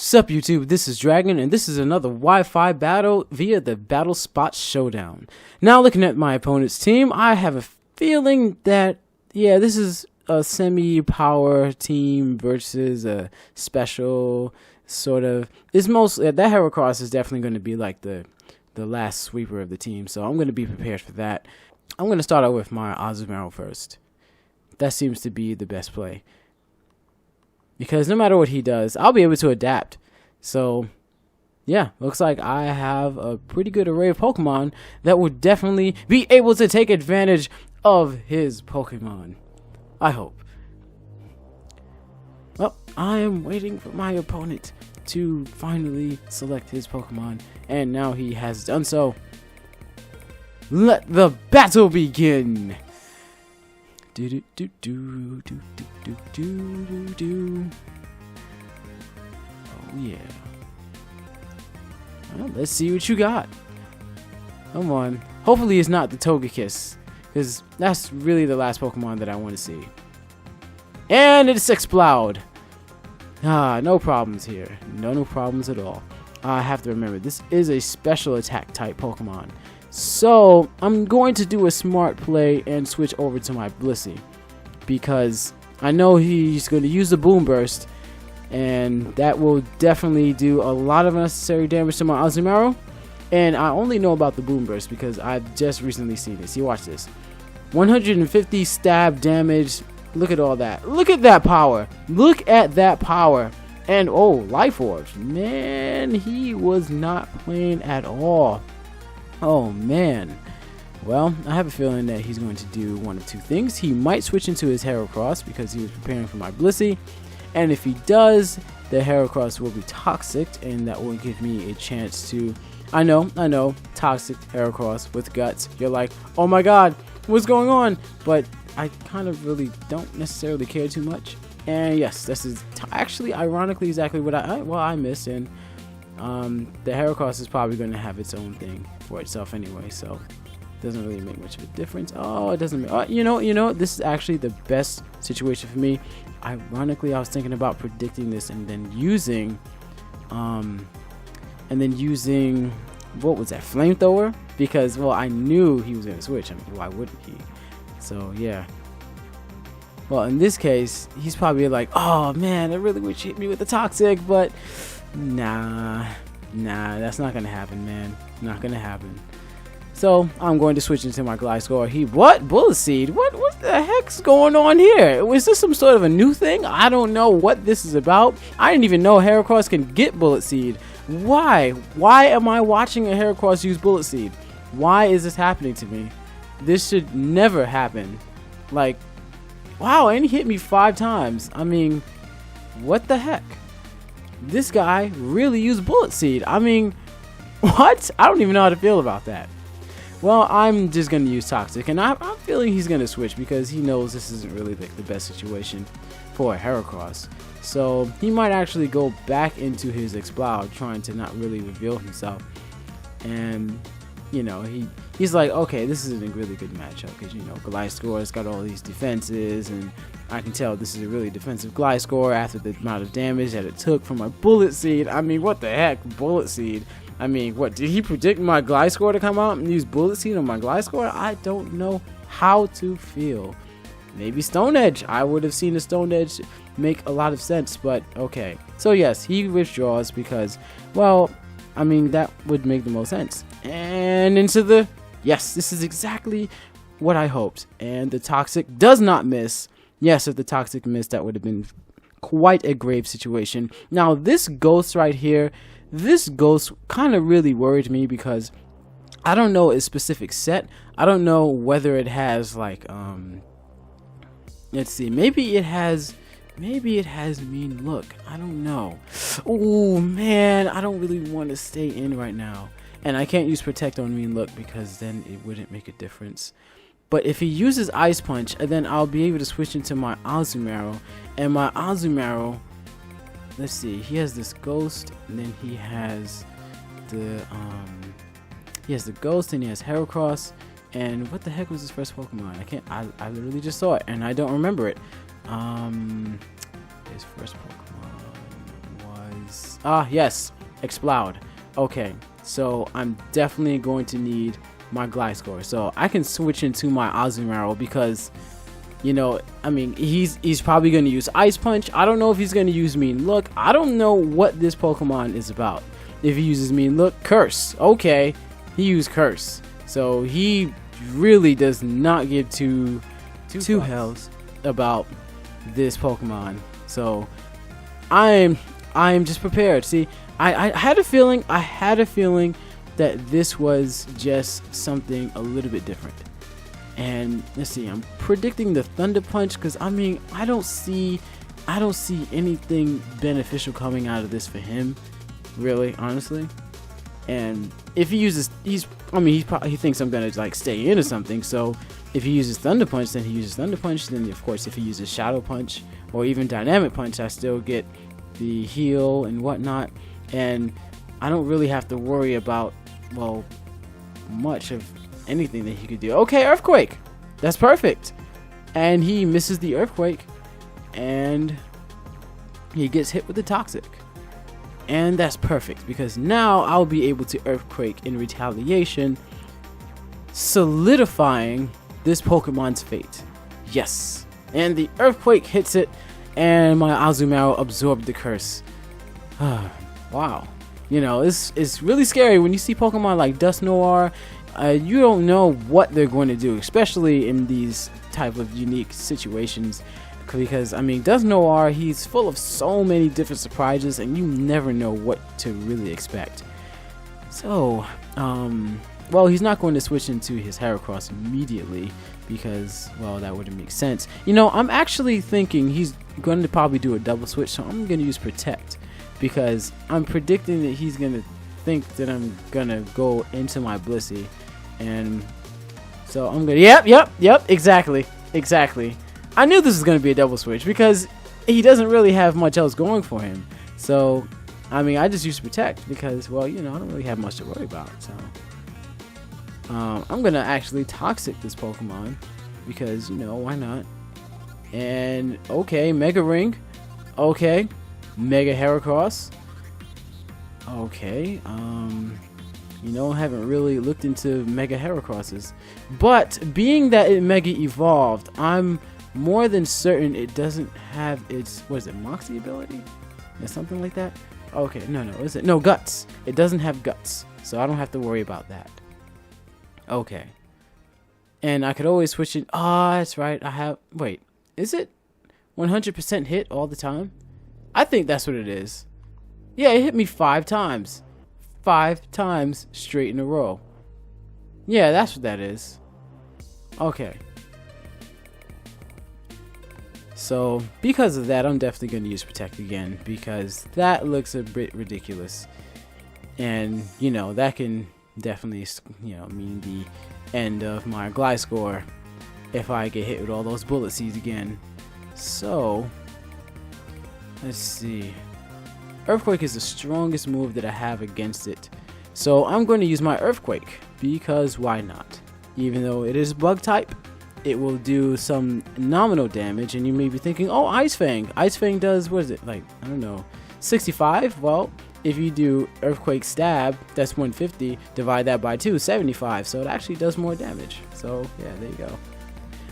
Sup YouTube, this is Dragon, and this is another Wi-Fi battle via the Battle Spot Showdown. Now looking at my opponent's team, I have a feeling that, yeah, this is a semi-power team versus a special sort of. It's mostly, that Heracross is definitely going to be like the last sweeper of the team, so I'm going to be prepared for that. I'm going to start out with my Azumarill first. That seems to be the best play, because no matter what he does, I'll be able to adapt. So, yeah, looks like I have a pretty good array of Pokemon that will definitely be able to take advantage of his Pokemon. I hope. Well, I am waiting for my opponent to finally select his Pokemon, and now he has done so. Let the battle begin! Do do do do do do do do do. Oh yeah. Well, let's see what you got. Come on. Hopefully it's not the Togekiss, because that's really the last Pokemon that I want to see. And it's Explode. No problems here. No problems at all. I have to remember, this is a special attack type Pokemon. So, I'm going to do a smart play and switch over to my Blissey, because I know he's going to use the Boom Burst, and that will definitely do a lot of unnecessary damage to my Azumarill. And I only know about the Boom Burst because I've just recently seen this. See, watch this. 150 stab damage. Look at all that. Look at that power. Look at that power. And, oh, Life Orbs. Man, he was not playing at all. Oh man. Well, I have a feeling that he's going to do one of two things. He might switch into his Heracross because he was preparing for my Blissey, and if he does, the Heracross will be toxic, and that will give me a chance to, I know, toxic Heracross with guts. You're like, oh my god, what's going on? But I kind of really don't necessarily care too much. And yes, this is actually ironically exactly what I missed, and the Heracross is probably going to have its own thing for itself anyway, so it doesn't really make much of a difference. Oh, it doesn't make, you know, this is actually the best situation for me. Ironically, I was thinking about predicting this and then using what was that, Flamethrower, because, well, I knew he was going to switch. I mean, why wouldn't he? So yeah. Well, in this case, he's probably like, oh man, I really wish you hit me with the Toxic, but nah, that's not gonna happen, man. Not gonna happen. So I'm going to switch into my Gliscor. What? Bullet Seed? What the heck's going on here? Was this some sort of a new thing? I don't know what this is about. I didn't even know Heracross can get Bullet Seed. Why? Why am I watching a Heracross use Bullet Seed? Why is this happening to me? This should never happen. Like, wow, and he hit me 5 times. I mean, what the heck? This guy really used Bullet Seed. I mean, what? I don't even know how to feel about that. Well, I'm just going to use Toxic, and I'm feeling he's going to switch because he knows this isn't really the best situation for a Heracross. So he might actually go back into his Explode, trying to not really reveal himself. And, you know, he's like, okay, this is a really good matchup because, you know, Gliscor's got all these defenses, and I can tell this is a really defensive Gliscor after the amount of damage that it took from my Bullet Seed. I mean, what the heck, Bullet Seed? I mean, what, did he predict my Gliscor to come out and use Bullet Seed on my Gliscor? I don't know how to feel. Maybe Stone Edge. I would have seen the Stone Edge make a lot of sense, but okay. So yes, he withdraws because, well, I mean, that would make the most sense. And into the, yes, this is exactly what I hoped. And the Toxic does not miss. Yes, if the Toxic missed, that would have been quite a grave situation. Now, this Ghost right here, this Ghost kind of really worried me because I don't know its specific set. I don't know whether it has like, let's see, maybe it has Mean Look. I don't know. Oh man, I don't really want to stay in right now. And I can't use Protect on Mean Look because then it wouldn't make a difference. But if he uses Ice Punch, then I'll be able to switch into my Azumarill. And my Azumarill, let's see, he has this Ghost, and then he has the Ghost, and he has Heracross. And what the heck was his first Pokemon? I literally just saw it, and I don't remember it. His first Pokemon is yes, Explode. Okay, so I'm definitely going to need my Gliscor, so I can switch into my Azumarill because, you know, I mean, he's probably going to use Ice Punch. I don't know if he's going to use Mean Look. I don't know what this Pokemon is about. If he uses Mean Look, Curse. Okay, he used Curse, so he really does not give two hells about this Pokemon. So I'm just prepared. See, I had a feeling that this was just something a little bit different. And let's see, I'm predicting the Thunder Punch because I mean I don't see anything beneficial coming out of this for him, really, honestly. And if he uses, he thinks I'm gonna like stay in or something. So if he uses Thunder Punch, then he uses Thunder Punch. Then of course, if he uses Shadow Punch or even Dynamic Punch, I still get the heal and whatnot. And I don't really have to worry about, well, much of anything that he could do. Okay, Earthquake. That's perfect. And he misses the Earthquake, and he gets hit with the Toxic. And that's perfect because now I'll be able to Earthquake in retaliation, solidifying this Pokemon's fate. Yes. And the Earthquake hits it, and my Azumarill absorbed the curse. Wow. You know, it's really scary when you see Pokemon like Dusknoir. You don't know what they're going to do, especially in these type of unique situations. Because, I mean, Dusknoir, he's full of so many different surprises, and you never know what to really expect. So, well, he's not going to switch into his Heracross immediately because, well, that wouldn't make sense. You know, I'm actually thinking he's going to probably do a double switch, so I'm going to use Protect. Because I'm predicting that he's going to think that I'm going to go into my Blissey. And so I'm going to... Yep, exactly. I knew this was going to be a double switch because he doesn't really have much else going for him. So, I mean, I just used Protect because, well, you know, I don't really have much to worry about. So, I'm going to actually Toxic this Pokemon because, you know, why not? And, okay, Mega Ring. Okay. Mega Heracross. Okay, you know, I haven't really looked into Mega Heracrosses, but being that it Mega Evolved, I'm more than certain it doesn't have its, what is it, Moxie ability? Or something like that? Okay, no, is it? No, Guts. It doesn't have Guts, so I don't have to worry about that. Okay. And I could always switch it. That's right, I have, wait, is it 100% hit all the time? I think that's what it is. Yeah, it hit me 5 times. 5 times straight in a row. Yeah, that's what that is. Okay. So, because of that, I'm definitely going to use Protect again. Because that looks a bit ridiculous. And, you know, that can definitely, you know, mean the end of my Gliscor if I get hit with all those Bullet Seeds again. So... let's see. Earthquake is the strongest move that I have against it. So I'm going to use my Earthquake because why not? Even though it is bug type, it will do some nominal damage. And you may be thinking, oh, Ice Fang. Ice Fang does, what is it? Like, I don't know, 65? Well, if you do Earthquake Stab, that's 150. Divide that by 2, 75. So it actually does more damage. So yeah, there you go.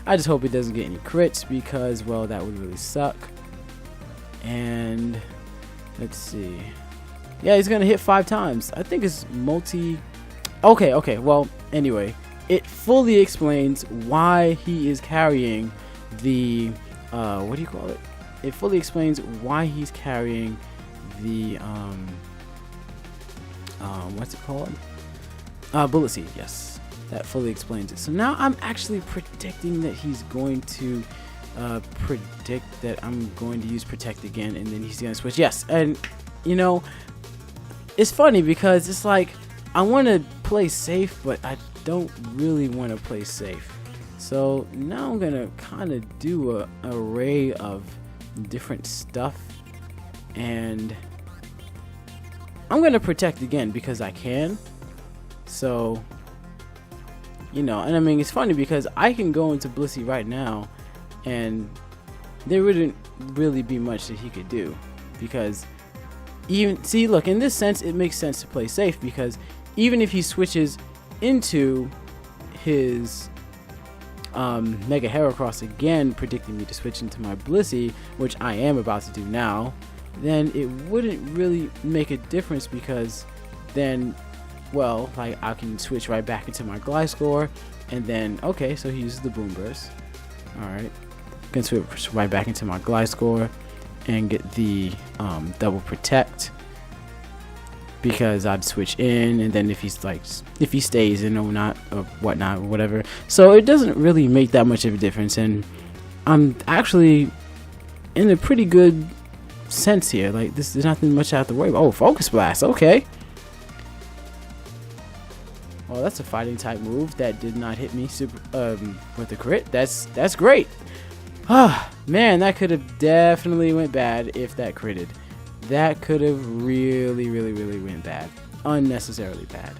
I just hope it doesn't get any crits because, well, that would really suck. And let's see. Yeah, he's gonna hit 5 times. I think it's multi. Okay. Well, anyway, it fully explains why he is carrying the what do you call it? It fully explains why he's carrying the what's it called? Bullet Seed. Yes, that fully explains it. So now I'm actually predicting that he's going to. Predict that I'm going to use Protect again, and then he's gonna switch. Yes, and you know, it's funny because it's like I want to play safe, but I don't really want to play safe. So now I'm gonna kind of do a array of different stuff, and I'm gonna Protect again because I can. So, you know, and I mean, it's funny because I can go into Blissey right now. And there wouldn't really be much that he could do because even see, look, in this sense, it makes sense to play safe because even if he switches into his Mega Heracross again, predicting me to switch into my Blissey, which I am about to do now, then it wouldn't really make a difference because then, well, like I can switch right back into my Gliscor, and then, okay, so he uses the Boom Burst. Alright, can switch right back into my Gliscor and get the double protect because I'd switch in, and then if he stays in or not or whatnot or whatever, so it doesn't really make that much of a difference, and I'm actually in a pretty good sense here. Like there's nothing much I have to worry about. Oh, Focus Blast, okay. Well, that's a fighting type move that did not hit me super with a crit. That's great. Ah, man, that could have definitely went bad if that critted. That could have really went bad. Unnecessarily bad.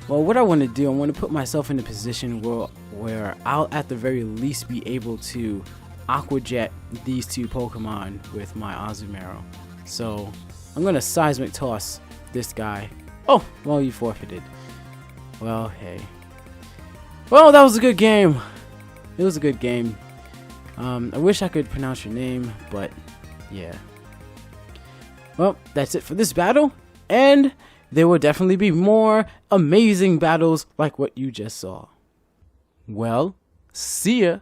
Well, what I want to do, I want to put myself in a position where I'll at the very least be able to Aqua Jet these two Pokemon with my Azumarill. So I'm going to Seismic Toss this guy. Oh, well, you forfeited. Well, hey. Well, that was a good game. It was a good game. I wish I could pronounce your name, but yeah. Well, that's it for this battle, and there will definitely be more amazing battles like what you just saw. Well, see ya.